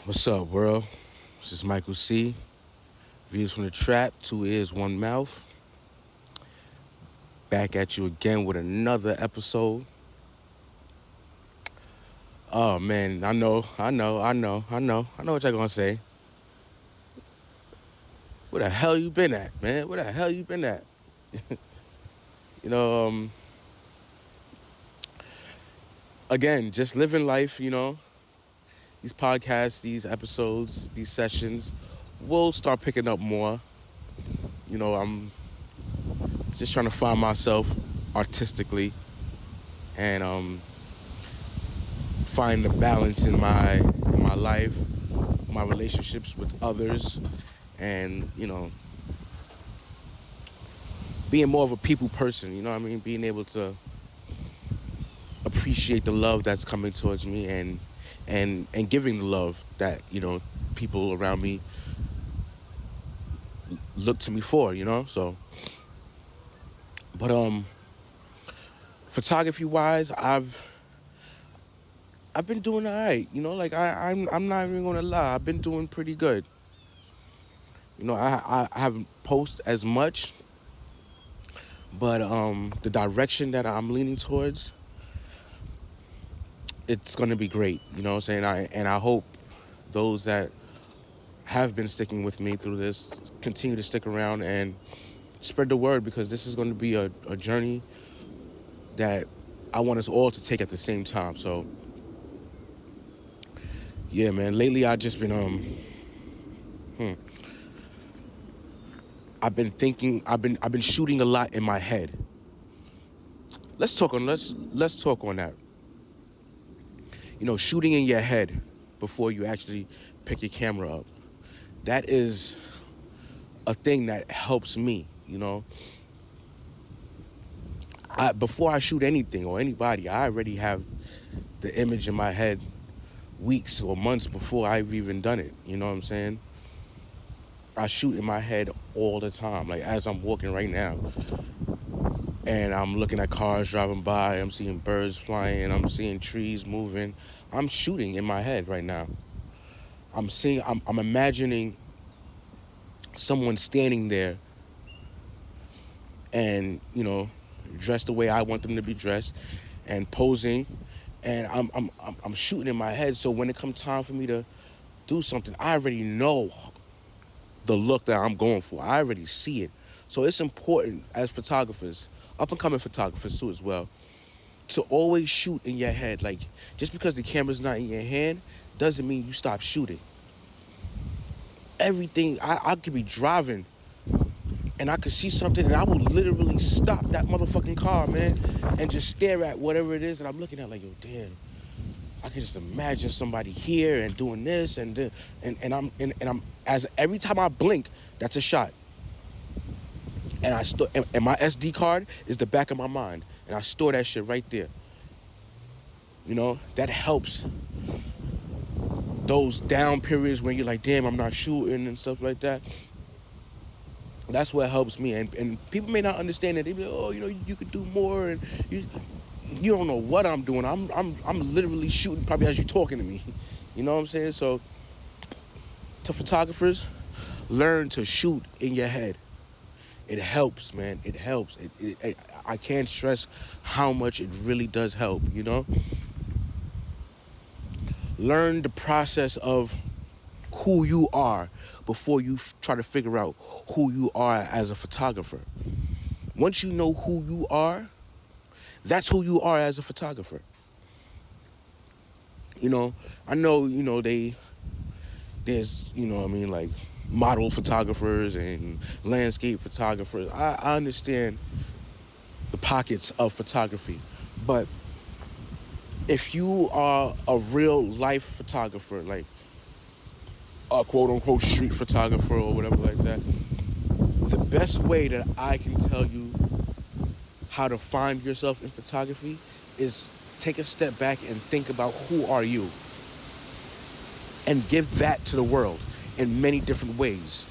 What's up, world? This is Michael C. Views from the Trap, 2 ears, 1 mouth. Back at you again with another episode. Oh man, I know what y'all gonna say. Where the hell you been at, man? Where the hell you been at? you know, um, Again, just living life, These podcasts, these episodes, these sessions will start picking up more. I'm just trying to find myself artistically and find the balance in my life, my relationships with others, and being more of a people person. Being able to appreciate the love that's coming towards me and giving the love that people around me look to me for. But photography wise, I've been doing all right. I'm not even gonna lie. I've been doing pretty good. I haven't posted as much, but the direction that I'm leaning towards, it's gonna be great. You know what I'm saying? I hope those that have been sticking with me through this continue to stick around and spread the word, because this is going to be a journey that I want us all to take at the same time. So yeah, man, lately I just been I've been shooting a lot in my head. Let's talk on that. Shooting in your head before you actually pick your camera up. That is a thing that helps me, Before I shoot anything or anybody, I already have the image in my head weeks or months before I've even done it. You know what I'm saying? I shoot in my head all the time. Like as I'm walking right now and I'm looking at cars driving by, I'm seeing birds flying, I'm seeing trees moving. I'm shooting in my head right now. I'm imagining someone standing there and, dressed the way I want them to be dressed and posing, and I'm shooting in my head. So when it comes time for me to do something, I already know the look that I'm going for. I already see it. So it's important as photographers, up and coming photographers too as well, to always shoot in your head. Like, just because the camera's not in your hand doesn't mean you stop shooting. Everything, I could be driving and I could see something and I will literally stop that motherfucking car, man, and just stare at whatever it is that I'm looking at. Like, yo, damn, I can just imagine somebody here and doing this and I'm as every time I blink, that's a shot. And and my SD card is the back of my mind, and I store that shit right there. That helps those down periods when you're like, damn, I'm not shooting and stuff like that. That's what helps me. And people may not understand that. They be like, oh, you could do more, and you don't know what I'm doing. I'm literally shooting probably as you're talking to me. You know what I'm saying? So to photographers, learn to shoot in your head. It helps, man. It helps. I can't stress how much it really does help, Learn the process of who you are before you try to figure out who you are as a photographer. Once you know who you are, that's who you are as a photographer. I know, there's, like model photographers and landscape photographers. I understand the pockets of photography, but if you are a real life photographer, like a quote unquote street photographer or whatever like that, the best way that I can tell you how to find yourself in photography is take a step back and think about who are you, and give that to the world in many different ways.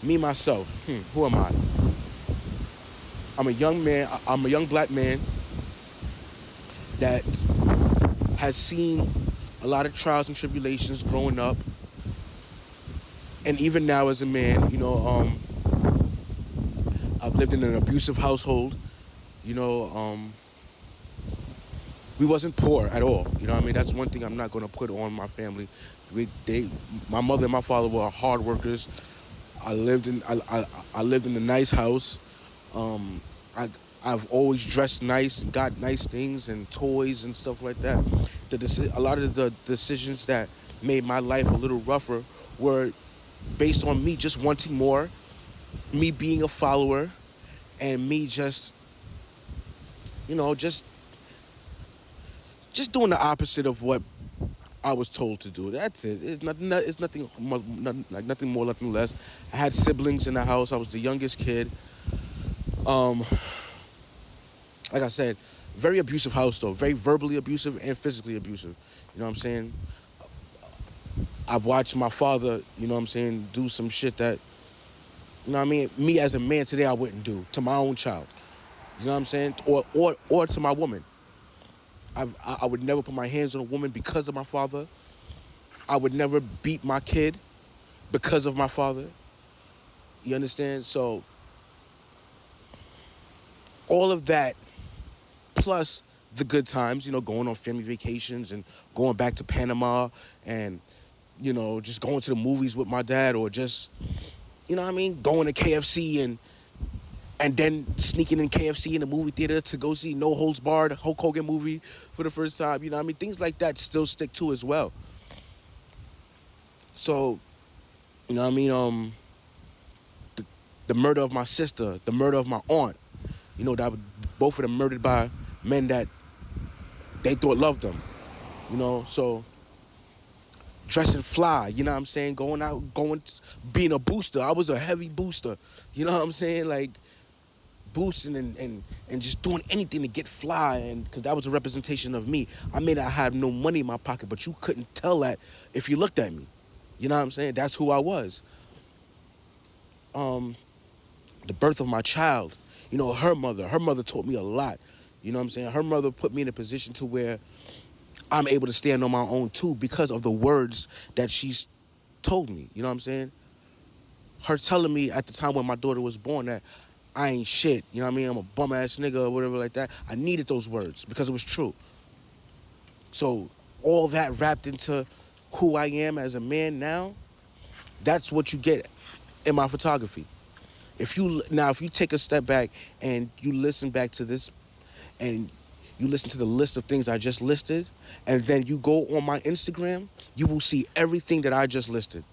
Me, myself, who am I? I'm a young man. I'm a young black man that has seen a lot of trials and tribulations growing up, and even now as a man, I've lived in an abusive household. You know, we wasn't poor at all. You know what I mean? That's one thing I'm not going to put on my family. My mother and my father were hard workers. I lived in a nice house. Um, I've always dressed nice and got nice things and toys and stuff like that. A lot of the decisions that made my life a little rougher were based on me just wanting more, me being a follower, and me just doing the opposite of what I was told to do. That's it. It's nothing. It's nothing. Nothing more, nothing less. I had siblings in the house. I was the youngest kid. Um, like I said, very abusive house though. Very verbally abusive and physically abusive. You know what I'm saying? I've watched my father, you know what I'm saying, do some shit that, you know what I mean, me as a man today I wouldn't do to my own child. You know what I'm saying? Or to my woman. I would never put my hands on a woman because of my father. I would never beat my kid because of my father. You understand? So all of that, plus the good times, going on family vacations and going back to Panama and, just going to the movies with my dad, or just, going to KFC and then sneaking in KFC in the movie theater to go see No Holds Barred, Hulk Hogan movie for the first time. Things like that still stick to as well. So, the murder of my sister, the murder of my aunt, that both of them murdered by men that they thought loved them, so dressing fly, going out, being a booster. I was a heavy booster, like boosting and just doing anything to get fly, and because that was a representation of me. I may not have no money in my pocket, but you couldn't tell that if you looked at me. That's who I was. The birth of my child, her mother taught me a lot. Her mother put me in a position to where I'm able to stand on my own too, because of the words that she's told me. Her telling me at the time when my daughter was born that I ain't shit, I'm a bum ass nigga or whatever like that. I needed those words because it was true. So all that wrapped into who I am as a man now, that's what you get in my photography. If you take a step back and you listen back to this, and you listen to the list of things I just listed, and then you go on my Instagram, you will see everything that I just listed.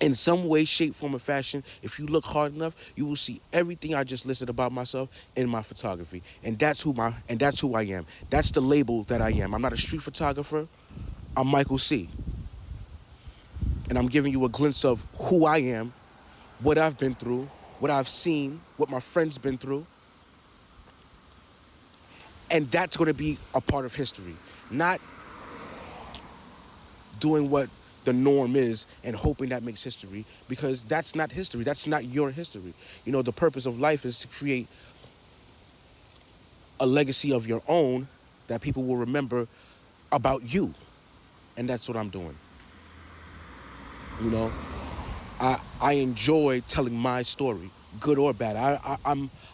In some way, shape, form, or fashion, if you look hard enough, you will see everything I just listed about myself in my photography. And that's who I am. That's the label that I am. I'm not a street photographer. I'm Michael C. And I'm giving you a glimpse of who I am, what I've been through, what I've seen, what my friends been through. And that's going to be a part of history. Not doing what the norm is and hoping that makes history, because that's not history. That's not your history. The purpose of life is to create a legacy of your own that people will remember about you. And that's what I'm doing. I enjoy telling my story, good or bad.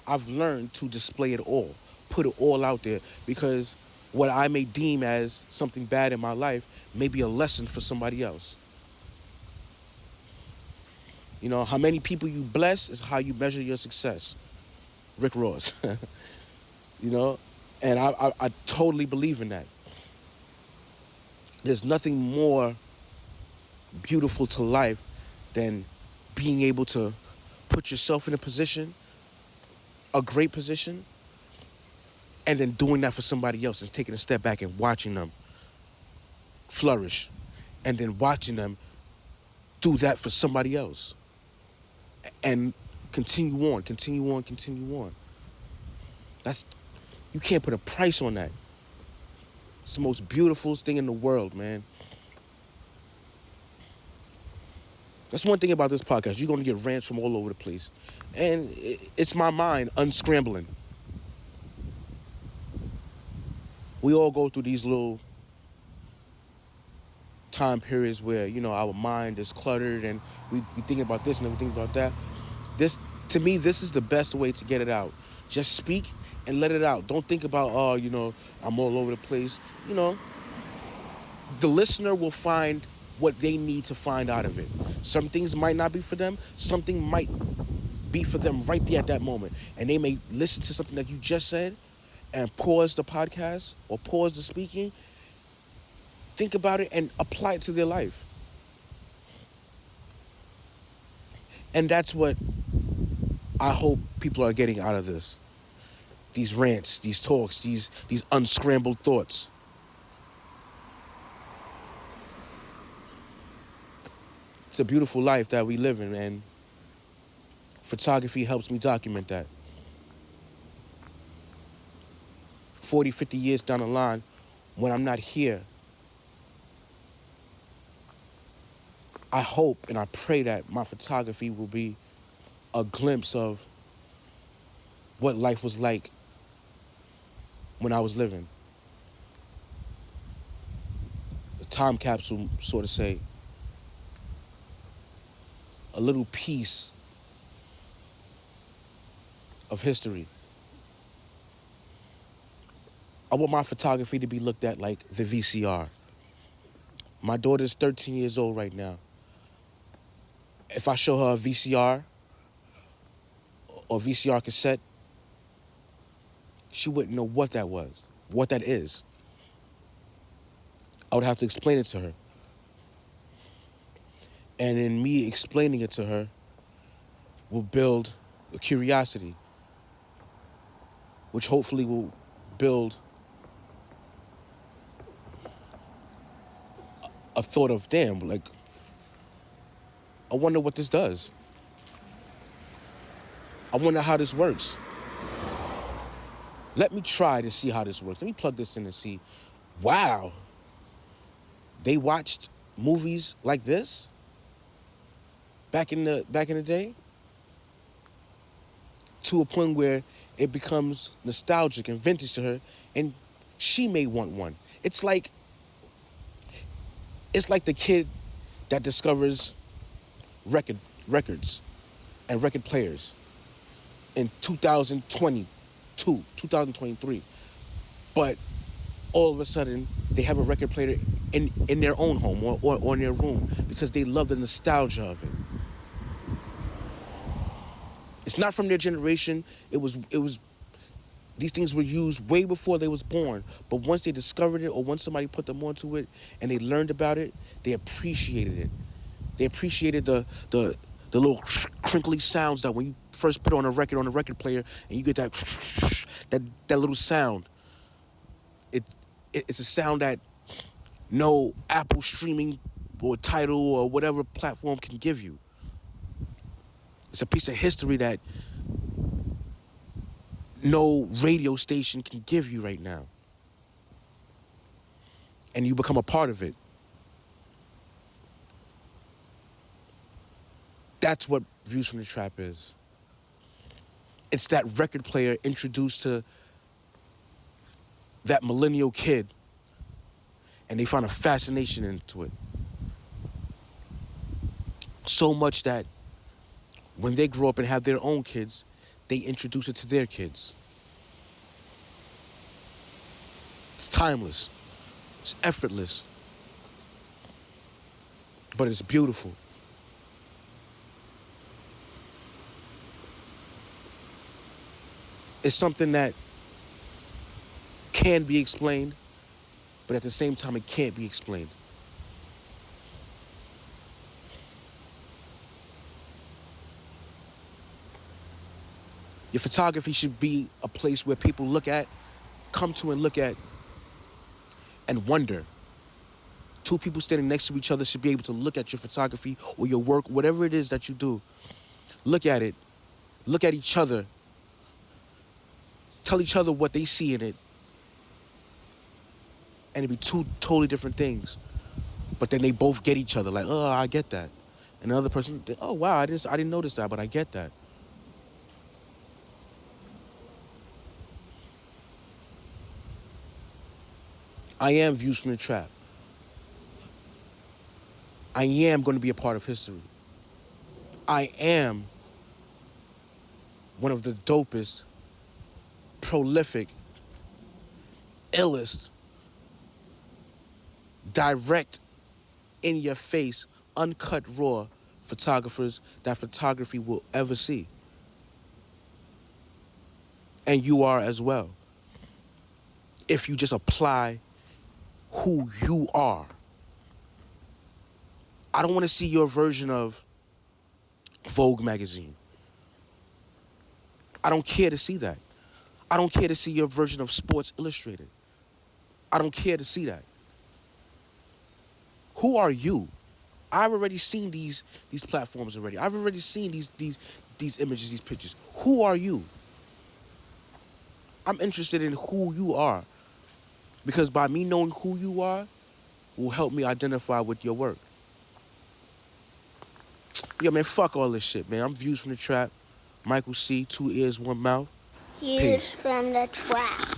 I've learned to display it all, put it all out there, because what I may deem as something bad in my life may be a lesson for somebody else. How many people you bless is how you measure your success. Rick Ross. And I totally believe in that. There's nothing more beautiful to life than being able to put yourself in a great position, and then doing that for somebody else and taking a step back and watching them flourish, and then watching them do that for somebody else, and continue on. You can't put a price on that. It's the most beautiful thing in the world, man. That's one thing about this podcast. You're going to get rants from all over the place. And it's my mind unscrambling. We all go through these little time periods where, our mind is cluttered and we thinking about this and we think about that. To me, this is the best way to get it out. Just speak and let it out. Don't think about, I'm all over the place. The listener will find what they need to find out of it. Some things might not be for them. Something might be for them right there at that moment. And they may listen to something that you just said and pause the podcast or pause the speaking, think about it and apply it to their life. And that's what I hope people are getting out of this. These rants, these talks, these unscrambled thoughts. It's a beautiful life that we live in, and photography helps me document that. 40, 50 years down the line, when I'm not here, I hope and I pray that my photography will be a glimpse of what life was like when I was living. A time capsule, sort of say. A little piece of history. I want my photography to be looked at like the VCR. My daughter's 13 years old right now. If I show her a VCR or VCR cassette, she wouldn't know what that was, what that is. I would have to explain it to her. And in me explaining it to her will build a curiosity, which hopefully will build a thought of, damn, like, I wonder what this does. I wonder how this works. Let me try to see how this works. Let me plug this in and see. Wow. They watched movies like this back in the day, to a point where it becomes nostalgic and vintage to her, and she may want one. It's like the kid that discovers records and record players in 2022, 2023. But all of a sudden, they have a record player in their own home or in their room because they love the nostalgia of it. It's not from their generation. It was these things were used way before they was born. But once they discovered it, or once somebody put them onto it and they learned about it, they appreciated it. They appreciated the little crinkly sounds that when you first put on a record player and you get that little sound. It's a sound that no Apple streaming or Tidal or whatever platform can give you. It's a piece of history that no radio station can give you right now. And you become a part of it. That's what Views from the Trap is. It's that record player introduced to that millennial kid, and they find a fascination into it. So much that when they grow up and have their own kids, they introduce it to their kids. It's timeless. It's effortless. But it's beautiful. It's something that can be explained, but at the same time, it can't be explained. Your photography should be a place where people come to and look at and wonder. Two people standing next to each other should be able to look at your photography or your work, whatever it is that you do. Look at it. Look at each other. Tell each other what they see in it. And it'd be two totally different things. But then they both get each other. Like, oh, I get that. And the other person, oh, wow, I didn't notice that, but I get that. I am Views from the Trap. I am going to be a part of history. I am one of the dopest, prolific, illest, direct, in your face, uncut raw photographers that photography will ever see. And you are as well. If you just apply who you are. I don't want to see your version of Vogue magazine. I don't care to see that. I don't care to see your version of Sports Illustrated. I don't care to see that. Who are you? I've already seen these platforms already. I've already seen these images, these pictures. Who are you? I'm interested in who you are. Because by me knowing who you are will help me identify with your work. Yo, man, fuck all this shit, man. I'm Views from the Trap. Michael C., 2 ears, 1 mouth. Views from the Trap.